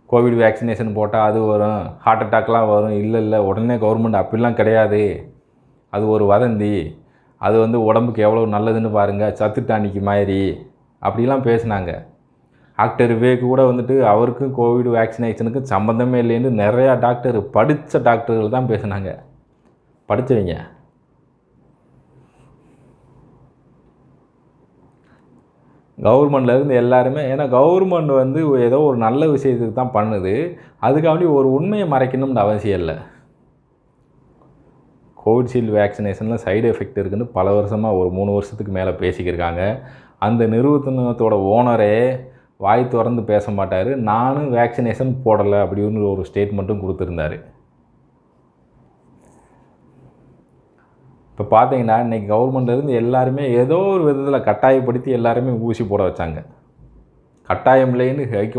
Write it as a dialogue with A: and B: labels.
A: Covid vaccination போட்டால் அது வரும், ஹார்ட் அட்டாக்லாம் வரும். இல்லை உடனே கவர்மெண்ட் அப்படிலாம் கிடையாது, அது ஒரு வதந்தி, அது உடம்புக்கு எவ்வளோ நல்லதுன்னு பாருங்கள், சத்து டானிக்கு மாதிரி அப்படிலாம் பேசுனாங்க. டாக்டர் விவேக் கூட அவருக்கும் கோவிட் வேக்சினேஷனுக்கும் சம்மந்தமே இல்லைன்னு நிறையா படித்த டாக்டர்கள் தான் பேசுனாங்க. படித்தவங்க கவர்மெண்ட்லேருந்து எல்லாருமே, ஏன்னா கவர்மெண்ட் ஏதோ ஒரு நல்ல விஷயத்துக்கு தான் பண்ணுது, அதுக்காண்டி ஒரு உண்மையை மறைக்கணும்னு அவசியம் இல்லை. கோவிஷீல்டு வேக்சினேஷனில் சைடு எஃபெக்ட் இருக்குதுன்னு பல வருஷமாக ஒரு 3 வருஷத்துக்கு மேலே பேசிக்கிருக்காங்க. அந்த நிறுவனத்தோட ஓனரே வாய் திறந்து பேச மாட்டார், நானும் வேக்சினேஷன் போடலை அப்படின்னு ஒரு ஸ்டேட்மெண்ட்டும் கொடுத்துருந்தாரு. இப்போ பார்த்தீங்கன்னா இன்றைக்கி கவர்மெண்ட்லேருந்து எல்லாருமே ஏதோ ஒரு விதத்தில் கட்டாயப்படுத்தி எல்லாருமே ஊசி போட வச்சாங்க. கட்டாயம் இல்லைன்னு ஹைகோர்ட்